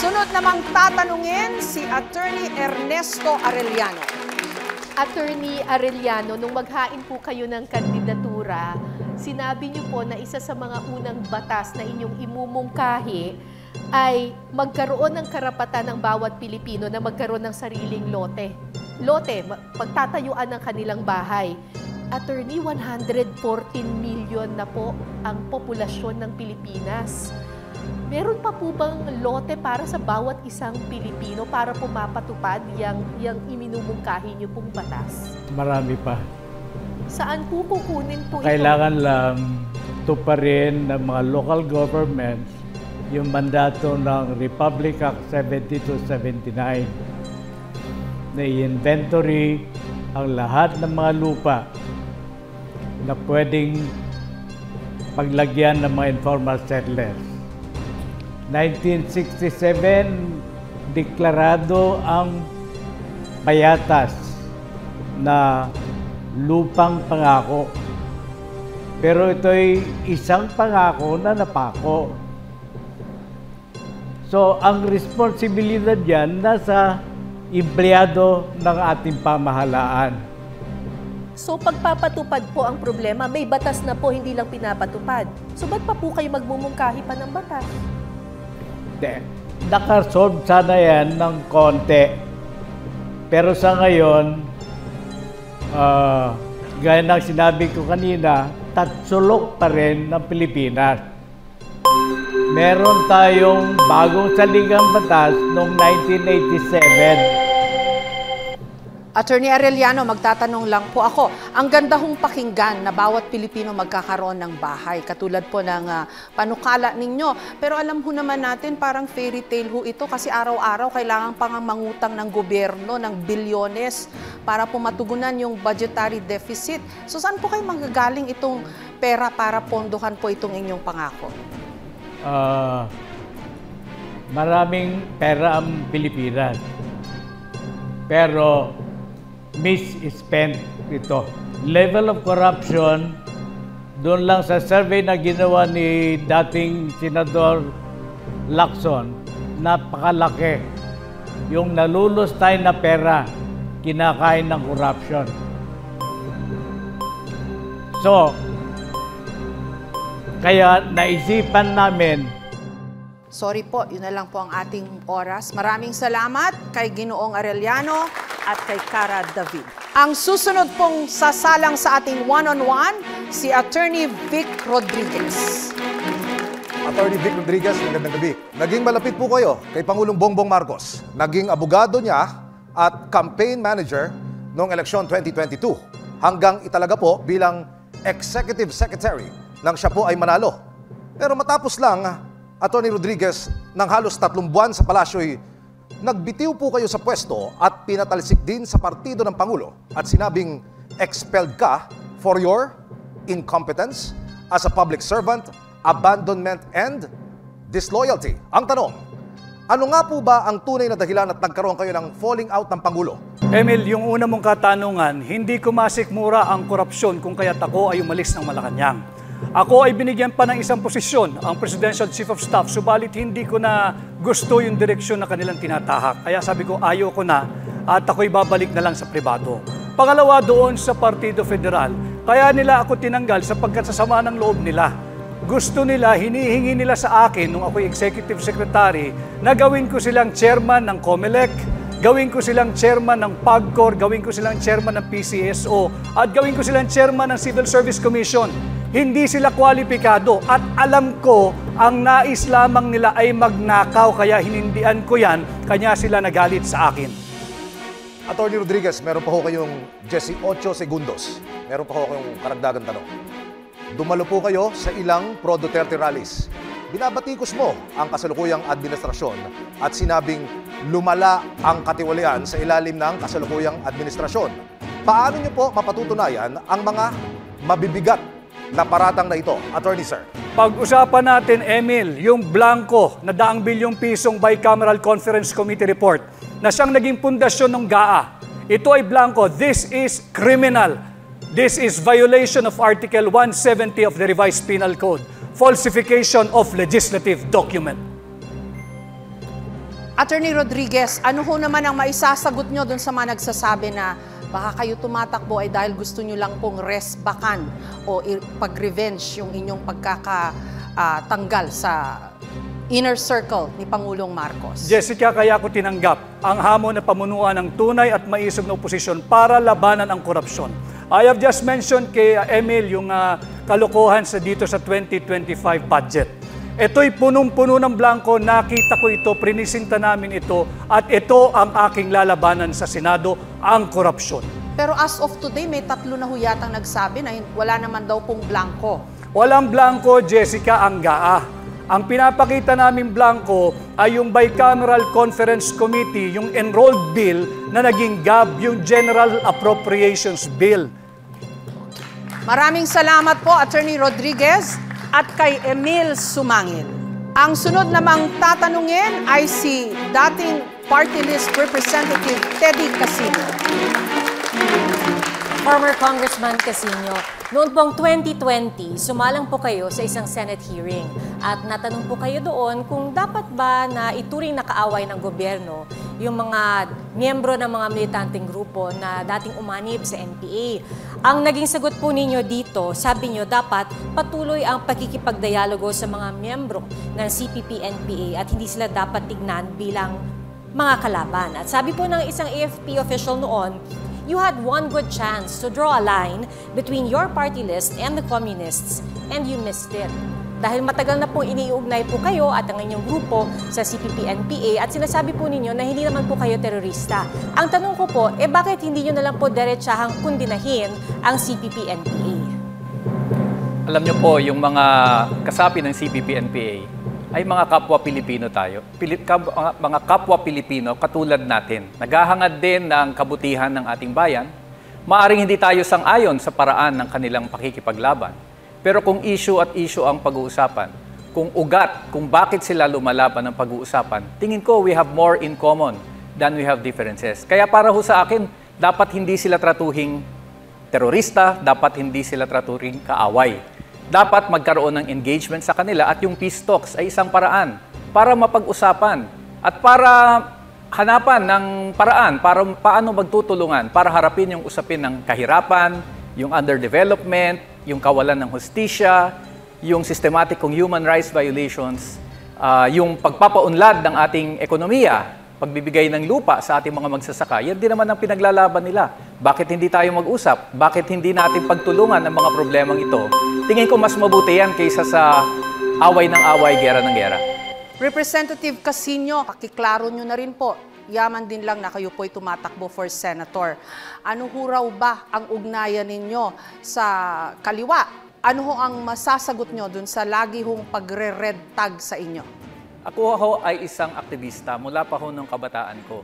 Sunod namang tatanungin si Attorney Ernesto Arellano. Attorney Arellano, nung maghain po kayo ng kandidatura, sinabi niyo po na isa sa mga unang batas na inyong imumungkahi ay magkaroon ng karapatan ng bawat Pilipino na magkaroon ng sariling lote. Lote, pagtatayuan ng kanilang bahay. Attorney, 114 million na po ang populasyon ng Pilipinas. Meron pa po bang lote para sa bawat isang Pilipino para po mapatupad yung iminumungkahi niyo pong batas? Marami pa. Saan po kukunin po ito? Kailangan lang tuparin ng mga local governments yung mandato ng Republic Act 7279 na i-inventory ang lahat ng mga lupa na pwedeng paglagyan ng mga informal settlers. 1967, deklarado ang payatas na lupang pangako. Pero ito'y isang pangako na napako. So, ang responsibilidad yan nasa empleyado ng ating pamahalaan. So, pagpapatupad po ang problema, may batas na po, hindi lang pinapatupad. So, ba't pa po kayo magmumungkahi pa ng batas? Nakasolve sana yan ng konti. Pero sa ngayon, gaya ng sinabi ko kanina, tatsulok pa rin ng Pilipinas. Meron tayong bagong saligang batas noong 1987. Attorney Arellano, magtatanong lang po ako. Ang ganda hong pakinggan na bawat Pilipino magkakaroon ng bahay, katulad po ng panukala ninyo. Pero alam ho naman natin, parang fairy tale ho ito kasi araw-araw kailangan pang mangutang ng gobyerno ng bilyones para po matugunan yung budgetary deficit. So saan po kayo manggagaling itong pera para pondohan po itong inyong pangako? Maraming pera ang Pilipinas. Pero misspent ito. Level of corruption, doon lang sa survey na ginawa ni dating Senador Lacson, napakalaki. Yung nalulustay na pera, kinakain ng corruption. So, kaya naisipan namin. Sorry po, yun na lang po ang ating oras. Maraming salamat kay Ginoong Arellano at kay Cara David. Ang susunod pong sasalang sa ating one-on-one, si Attorney Vic Rodriguez. Attorney Vic Rodriguez, magandang gabi. Naging malapit po kayo kay Pangulong Bongbong Marcos. Naging abogado niya at campaign manager noong eleksyon 2022 hanggang italaga po bilang Executive Secretary nang siya po ay manalo. Pero matapos lang, Attorney Rodriguez, ng halos 3 buwan sa palasyo'y nagbitiw po kayo sa pwesto at pinatalsik din sa partido ng Pangulo at sinabing expelled ka for your incompetence as a public servant, abandonment, and disloyalty. Ang tanong, ano nga po ba ang tunay na dahilan at nagkaroon kayo ng falling out ng Pangulo? Emil, yung una mong katanungan, hindi ko masikmura ang korupsyon kung kaya't ako ay umalis ng Malacanang. Ako ay binigyan pa ng isang posisyon, ang Presidential Chief of Staff, subalit hindi ko na gusto yung direksyon na kanilang tinatahak. Kaya sabi ko, ayaw ko na at ako'y babalik na lang sa pribado. Pangalawa, doon sa Partido Federal, kaya nila ako tinanggal sapagkat sa sama ng loob nila. Gusto nila, hinihingi nila sa akin nung ako'y Executive Secretary na gawin ko silang chairman ng COMELEC, gawin ko silang chairman ng PAGCOR, gawin ko silang chairman ng PCSO, at gawin ko silang chairman ng Civil Service Commission. Hindi sila kwalipikado at alam ko ang nais lamang nila ay magnakaw kaya hinindian ko yan, kanya sila nagalit sa akin. Attorney Rodriguez, meron pa ho kayong 18 segundos. Meron pa ho kayong karagdagan tanong. Dumalo po kayo sa ilang pro-Duterte rallies. Binabatikos mo ang kasalukuyang administrasyon at sinabing lumala ang katiwalian sa ilalim ng kasalukuyang administrasyon. Paano niyo po mapatutunayan ang mga mabibigat na paratang na ito, Attorney Sir? Pag-usapan natin, Emil, yung blanco na daang bilyong pisong Bicameral Conference Committee report na siyang naging pundasyon ng GAA. Ito ay blanco. This is criminal. This is violation of Article 170 of the Revised Penal Code. Falsification of legislative document. Attorney Rodriguez, ano ho naman ang maisasagot nyo dun sa mga nagsasabi na baka kayo tumatakbo ay dahil gusto nyo lang pong resbakan o pag-revenge yung inyong pagkakatanggal sa inner circle ni Pangulong Marcos? Jessica, kaya ko tinanggap ang hamon na pamunuan ng tunay at maisog na oposisyon para labanan ang korupsyon. I have just mentioned kay Emil yung kalokohan dito sa 2025 budget. Ito'y punong-puno ng blanco, nakita ko ito, prinisinta namin ito, at ito ang aking lalabanan sa Senado, ang korupsyon. Pero as of today, may 3 na ho yatang nagsabi na wala naman daw pong blanco. Walang blanco, Jessica, ang GAA. Ang pinapakita namin blanco ay yung Bicameral Conference Committee, yung enrolled bill na naging GAB, yung General Appropriations Bill. Maraming salamat po, Attorney Rodriguez at kay Emil Sumangil. Ang sunod namang tatanungin ay si dating Party List Representative Teddy Casino. Former Congressman Casino, noon pong 2020, sumalang po kayo sa isang Senate hearing at natanong po kayo doon kung dapat ba na ituring na kaaway ng gobyerno yung mga miyembro ng mga militanteng grupo na dating umanib sa NPA. Ang naging sagot po ninyo dito, sabi nyo dapat patuloy ang pakikipagdialogo sa mga miyembro ng CPP-NPA at hindi sila dapat tignan bilang mga kalaban. At sabi po ng isang AFP official noon, you had one good chance to draw a line between your party list and the communists and you missed it. Dahil matagal na po iniugnay po kayo at ang inyong grupo sa CPP-NPA at sinasabi po ninyo na hindi naman po kayo terorista. Ang tanong ko po, bakit hindi nyo na lang po diretsahang kundinahin ang CPP-NPA? Alam nyo po, yung mga kasapi ng CPP-NPA ay mga kapwa Pilipino tayo. Mga kapwa Pilipino katulad natin. Naghahangad din ng kabutihan ng ating bayan. Maaring hindi tayo sang-ayon sa paraan ng kanilang pakikipaglaban. Pero kung issue at issue ang pag-uusapan, kung ugat, kung bakit sila lumalaban ng pag-uusapan, tingin ko we have more in common than we have differences. Kaya para ho sa akin, dapat hindi sila tratuhing terorista, dapat hindi sila tratuhing kaaway. Dapat magkaroon ng engagement sa kanila at yung peace talks ay isang paraan para mapag-usapan at para hanapan ng paraan para paano magtutulungan para harapin yung usapin ng kahirapan, yung underdevelopment, yung kawalan ng hustisya, yung systematic kong human rights violations, yung pagpapaunlad ng ating ekonomiya, pagbibigay ng lupa sa ating mga magsasaka, yan din naman ang pinaglalaban nila. Bakit hindi tayo mag-usap? Bakit hindi natin pagtulungan ang mga problemang ito? Tingin ko mas mabuti yan kaysa sa away ng away, gera ng gera. Representative Casino, pakiklaro nyo na rin po. Yaman din lang na kayo po'y tumatakbo for senator. Ano ho raw ba ang ugnayan ninyo sa kaliwa? Ano ho ang masasagot nyo dun sa lagi hong pagre-red tag sa inyo? Ako ho ay isang aktivista mula pa ho ng kabataan ko.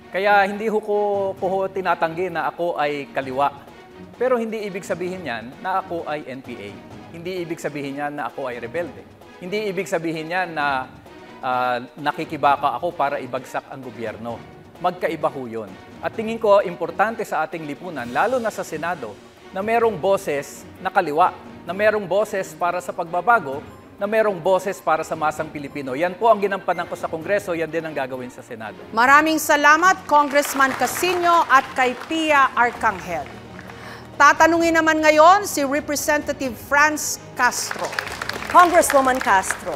Kaya hindi ho ko tinatanggi na ako ay kaliwa. Pero hindi ibig sabihin yan na ako ay NPA. Hindi ibig sabihin yan na ako ay rebelde. Hindi ibig sabihin yan na nakikibaka ako para ibagsak ang gobyerno. Magkaiba ho yun. At tingin ko, importante sa ating lipunan, lalo na sa Senado, na merong boses na kaliwa, na merong boses para sa pagbabago, na merong boses para sa masang Pilipino. Yan po ang ginampanan ko sa Kongreso, yan din ang gagawin sa Senado. Maraming salamat, Congressman Casino at kay Pia Arcangel. Tatanungin naman ngayon si Representative Franz Castro. Congresswoman Castro,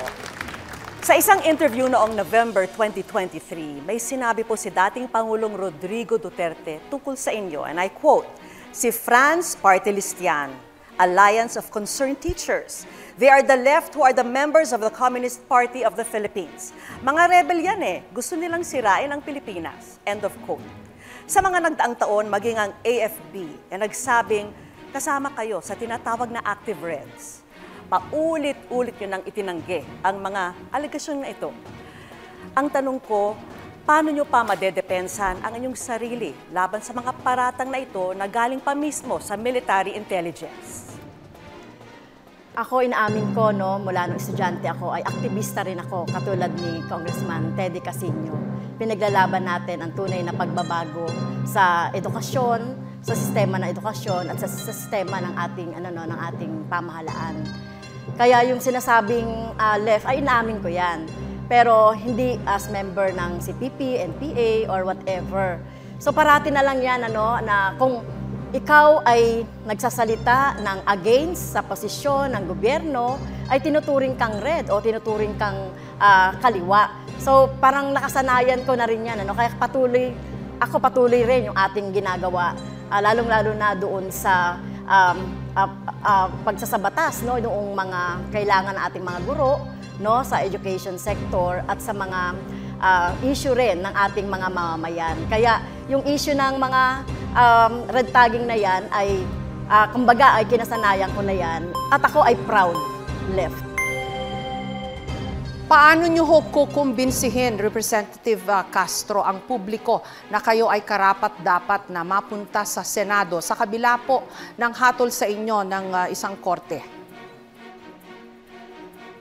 sa isang interview noong November 2023, may sinabi po si dating Pangulong Rodrigo Duterte tungkol sa inyo, and I quote, si Franz party list yan, Alliance of Concerned Teachers. They are the left who are the members of the Communist Party of the Philippines. Mga rebel yan gusto nilang sirain ang Pilipinas. End of quote. Sa mga nagdaang taon, maging ang AFP ay nagsabing kasama kayo sa tinatawag na Active Reds. Paulit-ulit nyo nang itinanggi ang mga alegasyon na ito. Ang tanong ko, paano nyo pa madedepensan ang inyong sarili laban sa mga paratang na ito na galing pa mismo sa military intelligence? Ako, inaamin ko, mula nung estudyante ako, ay aktivista rin ako, katulad ni Congressman Teddy Casino. Pinaglalaban natin ang tunay na pagbabago sa edukasyon, sa sistema ng edukasyon at sa sistema ng ating pamahalaan. Kaya yung sinasabing left, ay inaamin ko yan. pero hindi as member ng CPP, NPA, or whatever. So parati na lang yan, na kung ikaw ay nagsasalita ng against sa posisyon ng gobyerno, ay tinuturing kang red o tinuturing kang kaliwa. So parang nakasanayan ko na rin yan, kaya patuloy rin yung ating ginagawa, lalong-lalo na doon sa pagsasabatas, noong mga kailangan ng ating mga guro, sa education sector at sa mga issue rin ng ating mga mamamayan. Kaya yung issue ng mga red tagging na yan ay kumbaga ay kinasanayan ko na yan at ako ay proud left. Paano nyo ho kukumbinsihin, Representative Castro, ang publiko na kayo ay karapat-dapat na mapunta sa Senado sa kabila po ng hatol sa inyo ng isang korte?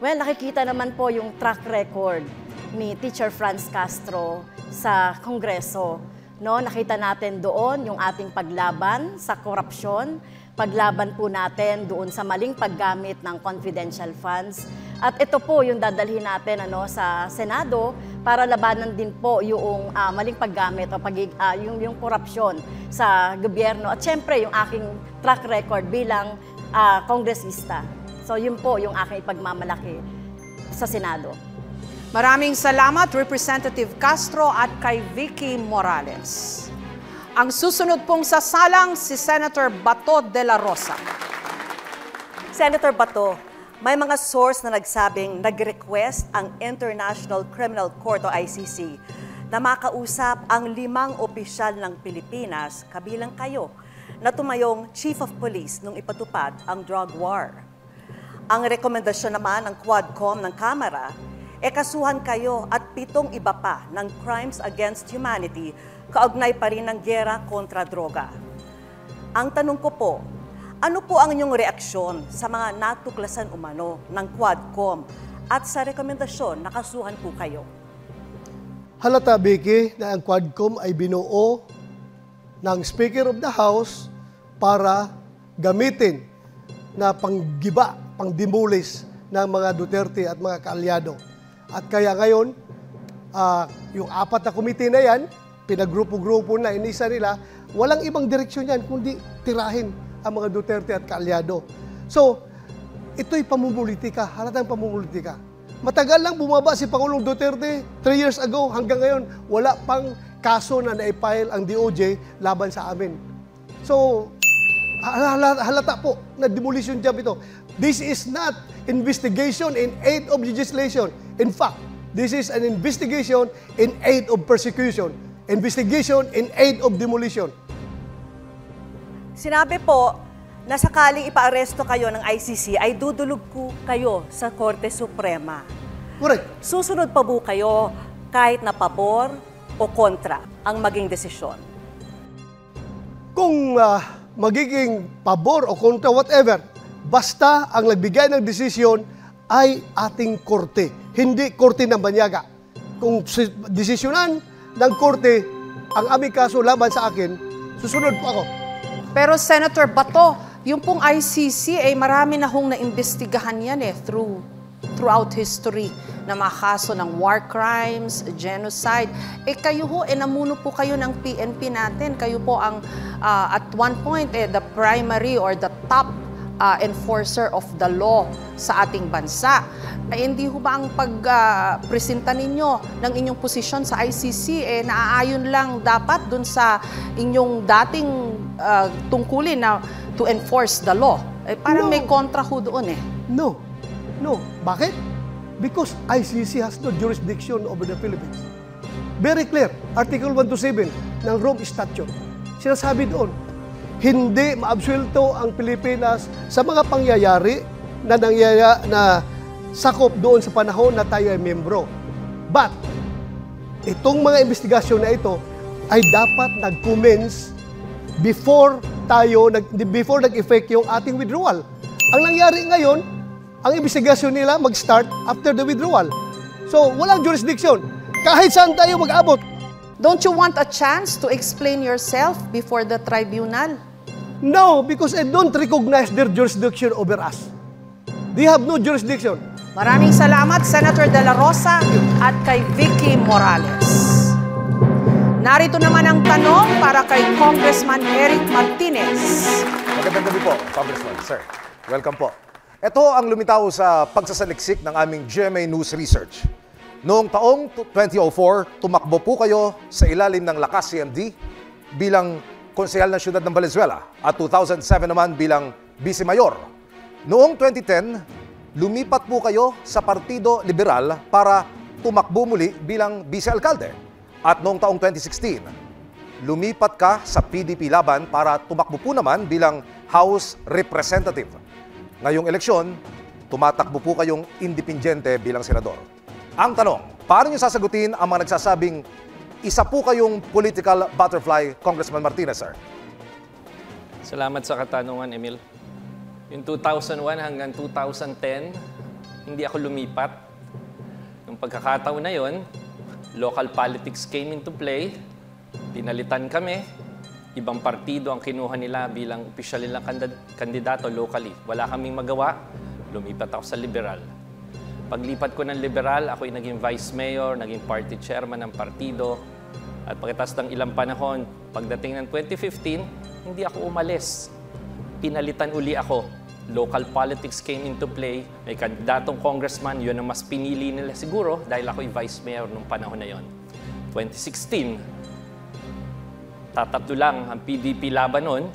Well, nakikita naman po yung track record ni Teacher Franz Castro sa Kongreso. Nakita natin doon yung ating paglaban sa korupsyon, paglaban po natin doon sa maling paggamit ng confidential funds. At ito po yung dadalhin natin sa Senado para labanan din po yung maling paggamit o yung korupsyon sa gobyerno. At syempre yung aking track record bilang kongresista. So yun po yung aking ipagmamalaki sa Senado. Maraming salamat, Representative Castro at kay Vicky Morales. Ang susunod pong sasalang si Senator Bato de la Rosa. Senator Bato, may mga source na nagsabing nag-request ang International Criminal Court o ICC na makausap ang 5 opisyal ng Pilipinas, kabilang kayo, na tumayong Chief of Police nung ipatupad ang drug war. Ang rekomendasyon naman ng Quadcom ng Kamara, kasuhan kayo at 7 iba pa ng crimes against humanity kaugnay pa rin ng gyera kontra droga. Ang tanong ko po, ano po ang inyong reaksyon sa mga natuklasan umano ng Quadcom at sa rekomendasyon na kasuhan po kayo? Halata, Vicky, na ang Quadcom ay binuo ng Speaker of the House para gamitin na panggiba, pangdimulis ng mga Duterte at mga kaalyado. At kaya ngayon, yung 4 na komite na yan, pinagrupo-grupo na, inisa nila, walang ibang direksyon yan, kundi tirahin ang mga Duterte at kaalyado. So, ito'y pamumulitika, halatang pamumulitika. Matagal lang bumaba si Pangulong Duterte, 3 years ago, hanggang ngayon, wala pang kaso na naipile ang DOJ laban sa amin. So, halata po na demolition job ito. This is not investigation in aid of legislation. In fact, this is an investigation in aid of persecution. Investigation in aid of demolition. Sinabi po na sakaling ipaaresto kayo ng ICC ay dudulog ko kayo sa Korte Suprema. Correct. Susunod pa po kayo kahit na pabor o kontra ang maging desisyon? Kung magiging pabor o kontra, whatever, basta ang nagbigay ng desisyon ay ating korte, hindi korte ng banyaga. Kung desisyonan ng korte ang aming kaso laban sa akin, susunod po ako. Pero Senator Bato, yung pong ICC ay marami na hong naimbestigahan yan throughout history na mga kaso ng war crimes, genocide. Kayo ho, namuno po kayo ng PNP natin. Kayo po ang at one point the primary or the top enforcer of the law sa ating bansa. Hindi ho ba ang pagpresenta ninyo ng inyong posisyon sa ICC naaayon lang dapat dun sa inyong dating tungkulin na to enforce the law? Parang No. may kontra ho doon No. Bakit? Because ICC has no jurisdiction over the Philippines. Very clear. Article 127 ng Rome Statute. Sinasabi doon, hindi maabsuelto ang Pilipinas sa mga pangyayari na sakop doon sa panahon na tayo ay membro. But, itong mga investigasyon na ito ay dapat nag-commence before nag-effect yung ating withdrawal. Ang nangyari ngayon, ang investigasyon nila mag-start after the withdrawal. So, walang jurisdiction. Kahit saan tayo mag-abot. Don't you want a chance to explain yourself before the tribunal? No, because I don't recognize their jurisdiction over us. They have no jurisdiction. Maraming salamat, Senator De La Rosa at kay Vicky Morales. Narito naman ang tanong para kay Congressman Eric Martinez. Magandang gabi po, Congressman. Sir, welcome po. Ito ang lumitaw sa pagsasaliksik ng aming GMA News Research. Noong taong 2004, tumakbo po kayo sa ilalim ng Lakas CMD bilang konsehal ng siyudad ng Valenzuela at 2007 naman bilang Vice Mayor. Noong 2010, lumipat po kayo sa Partido Liberal para tumakbo muli bilang Vice-Alkalde. At noong taong 2016, lumipat ka sa PDP Laban para tumakbo po naman bilang House Representative. Ngayong eleksyon, tumatakbo po kayong independyente bilang senador. Ang tanong, paano niyo sasagutin ang mga nagsasabing isa po kayong political butterfly, Congressman Martinez, sir? Salamat sa katanungan, Emil. Yung 2001 hanggang 2010, hindi ako lumipat. Yung pagkakataon na yon, local politics came into play, pinalitan kami, ibang partido ang kinuha nila bilang opisyal nilang kandidato locally. Wala kaming magawa, lumipat ako sa liberal. Paglipat ko ng liberal, ako'y naging vice mayor, naging party chairman ng partido. At pagkatapos ng ilang panahon, pagdating ng 2015, hindi ako umalis. Pinalitan uli ako. Local politics came into play. May kandidatong congressman, yun ang mas pinili nila siguro dahil ako'y vice mayor nung panahon na yon. 2016, tatatlo lang ang PDP laban nun.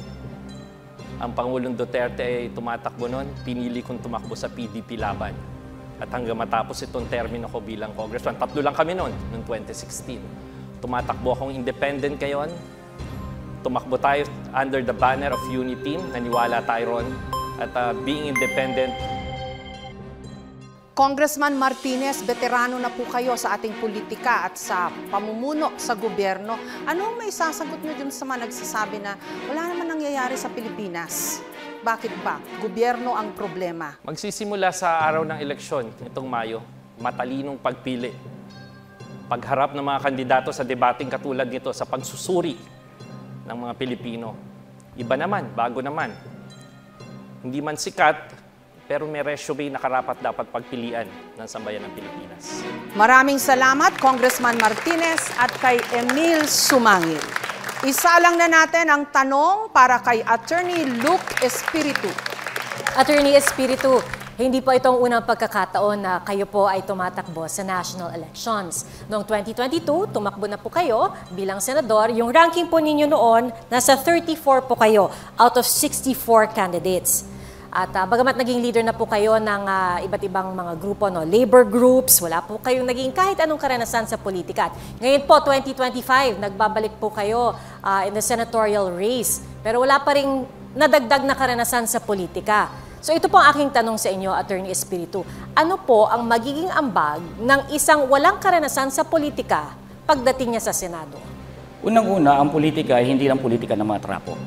Ang Pangulong Duterte ay tumatakbo nun. Pinili kong tumakbo sa PDP laban. At hanggang matapos itong termino ko bilang congressman, tatlo lang kami nun, noong 2016. Tumatakbo akong independent ngayon. Tumakbo tayo under the banner of Unity. Naniwala tayo ron. At being independent. Congressman Martinez, veterano na po kayo sa ating politika at sa pamumuno sa gobyerno. Ano may sasagot nyo dun sa mga nagsasabi na wala naman nangyayari sa Pilipinas? Bakit ba? Gobyerno ang problema. Magsisimula sa araw ng eleksyon, itong Mayo, matalinong pagpili. Pagharap ng mga kandidato sa debating katulad nito sa pagsusuri ng mga Pilipino. Iba naman, bago naman. Hindi man sikat, pero may resume na karapat-dapat pagpilian ng sambayan ng Pilipinas. Maraming salamat, Congressman Martinez at kay Emil Sumangil. Isa lang na natin ang tanong para kay Attorney Luke Espiritu. Attorney Espiritu, hindi po itong unang pagkakataon na kayo po ay tumatakbo sa national elections. Noong 2022, tumakbo na po kayo bilang senador. Yung ranking po ninyo noon, nasa 34 po kayo out of 64 candidates. At bagamat naging leader na po kayo ng iba't ibang mga grupo, no, labor groups, wala po kayong naging kahit anong karanasan sa politika. At ngayon po, 2025, nagbabalik po kayo in the senatorial race. Pero wala pa rin nadagdag na karanasan sa politika. So ito po ang aking tanong sa inyo, Attorney Espiritu. Ano po ang magiging ambag ng isang walang karanasan sa politika pagdating niya sa Senado? Unang-una, ang politika ay hindi lang politika ng mga trapo.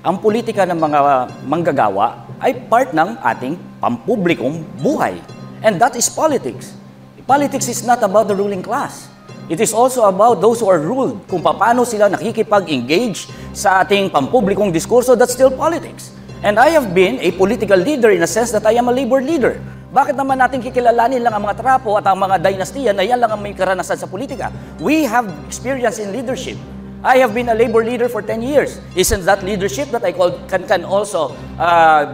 Ang politika ng mga manggagawa ay part ng ating pampublikong buhay. And that is politics. Politics is not about the ruling class. It is also about those who are ruled. Kung paano sila nakikipag-engage sa ating pampublikong diskurso, that's still politics. And I have been a political leader in a sense that I am a labor leader. Bakit naman natin kikilalanin lang ang mga trapo at ang mga dynastiya na yan lang ang may karanasan sa politika? We have experience in leadership. I have been a labor leader for 10 years. Isn't that leadership that I can also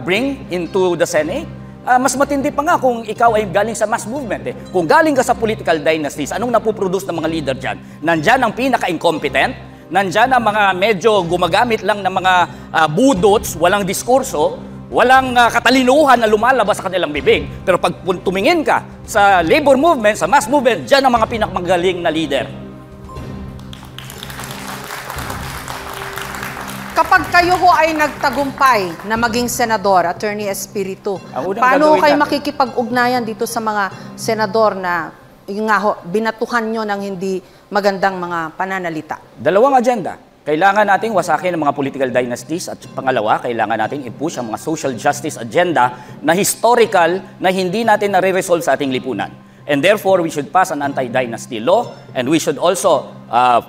bring into the Senate? Mas matindi pa nga kung ikaw ay galing sa mass movement. Kung galing ka sa political dynasties, anong napoproduce ng mga leader dyan? Nandyan ang pinaka-incompetent, nandyan ang mga medyo gumagamit lang ng mga budots, walang diskurso, walang katalinuhan na lumalabas sa kanilang bibig. Pero pag tumingin ka sa labor movement, sa mass movement, dyan ang mga pinakamagaling na leader. Kapag kayo ho ay nagtagumpay na maging senador, Attorney Espiritu, paano kayo makikipag-ugnayan dito sa mga senador na yung nga ho, binatuhan nyo ng hindi magandang mga pananalita? Dalawang agenda. Kailangan nating wasakin ang mga political dynasties at pangalawa, kailangan nating i-push ang mga social justice agenda na historical na hindi natin nare-resolve sa ating lipunan. And therefore, we should pass an anti-dynasty law and we should also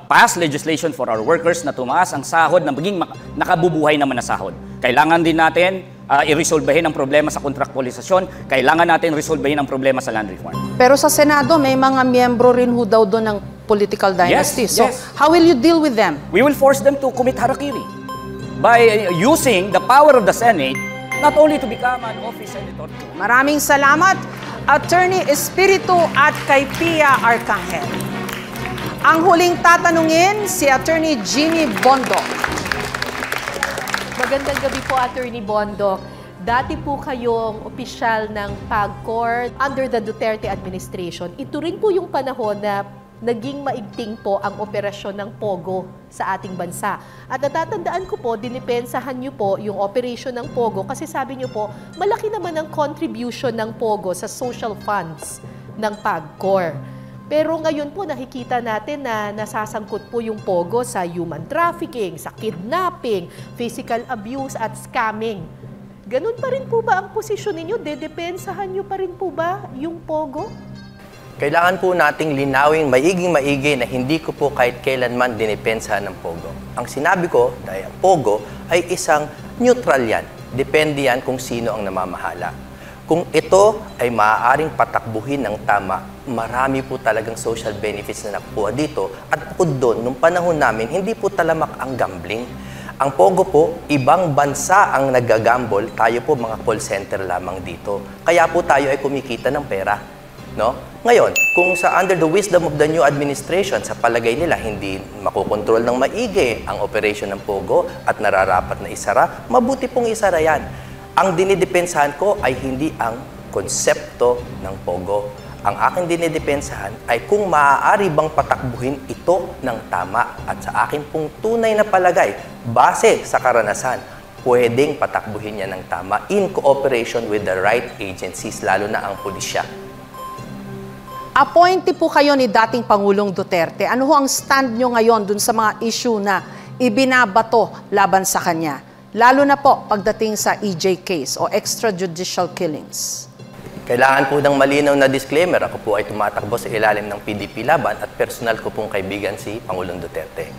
pass legislation for our workers na tumaas ang sahod na maging nakabubuhay naman na sahod. Kailangan din natin i-resolbahin ang problema sa kontraktualisasyon, kailangan natin resolbahin ang problema sa land reform. Pero sa Senado, may mga miyembro rin ho daw doon ng political dynasty. Yes, So, yes. how will you deal with them? We will force them to commit harakiri by using the power of the Senate not only to become an office senator. Maraming salamat, Attorney Espiritu at kay Pia Arcangel. Ang huling tatanungin, si Attorney Jimmy Bondoc. Magandang gabi po, Attorney Bondoc. Dati po kayong opisyal ng PAGCOR under the Duterte administration. Ito rin po yung panahon na naging maigting po ang operasyon ng POGO sa ating bansa. At natatandaan ko po, dinipensahan niyo po yung operation ng POGO kasi sabi niyo po, malaki naman ang contribution ng POGO sa social funds ng PAGCOR. Pero ngayon po nakikita natin na nasasangkot po yung POGO sa human trafficking, sa kidnapping, physical abuse at scamming. Ganun pa rin po ba ang posisyon ninyo? Dedepensahan niyo pa rin po ba yung POGO? Kailangan po nating linawing maigi na hindi ko po kahit kailanman dinipensahan ng POGO. Ang sinabi ko, dahil ang POGO ay isang neutral yan. Depende yan kung sino ang namamahala. Kung ito ay maaaring patakbuhin ng tama, marami po talagang social benefits na nakukuha dito. At bukod doon, nung panahon namin, hindi po talamak ang gambling. Ang POGO po, ibang bansa ang nagagambol, tayo po mga call center lamang dito. Kaya po tayo ay kumikita ng pera. No? Ngayon, kung sa under the wisdom of the new administration, sa palagay nila hindi makokontrol ng maigi ang operation ng POGO at nararapat na isara, mabuti pong isara yan. Ang dinidepensahan ko ay hindi ang konsepto ng POGO. Ang aking dinidepensahan ay kung maaari bang patakbuhin ito ng tama at sa akin pong tunay na palagay, base sa karanasan, pwedeng patakbuhin niya ng tama in cooperation with the right agencies, lalo na ang pulisya. Appointee po kayo ni dating Pangulong Duterte. Ano ho ang stand nyo ngayon dun sa mga issue na ibinabato laban sa kanya? Lalo na po pagdating sa EJ case o extrajudicial killings. Kailangan po ng malinaw na disclaimer. Ako po ay tumatakbo sa ilalim ng PDP laban at personal ko pong kaibigan si Pangulong Duterte.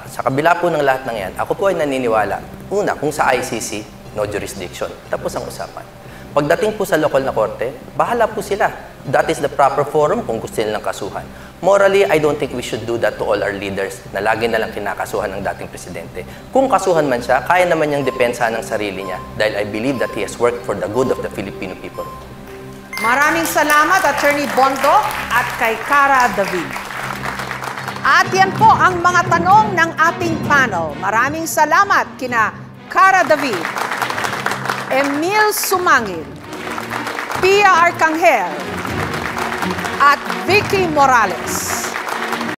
Sa kabila po ng lahat ng yan, ako po ay naniniwala. Una, kung sa ICC, no jurisdiction. Tapos ang usapan. Pagdating po sa lokal na korte, bahala po sila. That is the proper forum kung gusto nilang kasuhan. Morally, I don't think we should do that to all our leaders na lagi na lang kinakasuhan ng dating presidente. Kung kasuhan man siya, kaya naman niyang depensahan ng sarili niya dahil I believe that he has worked for the good of the Filipino people. Maraming salamat, Attorney Bondoc at kay Cara David. At yan po ang mga tanong ng ating panel. Maraming salamat kina Cara David, Emil Sumangil, Pia Arcangel, at Vicky Morales.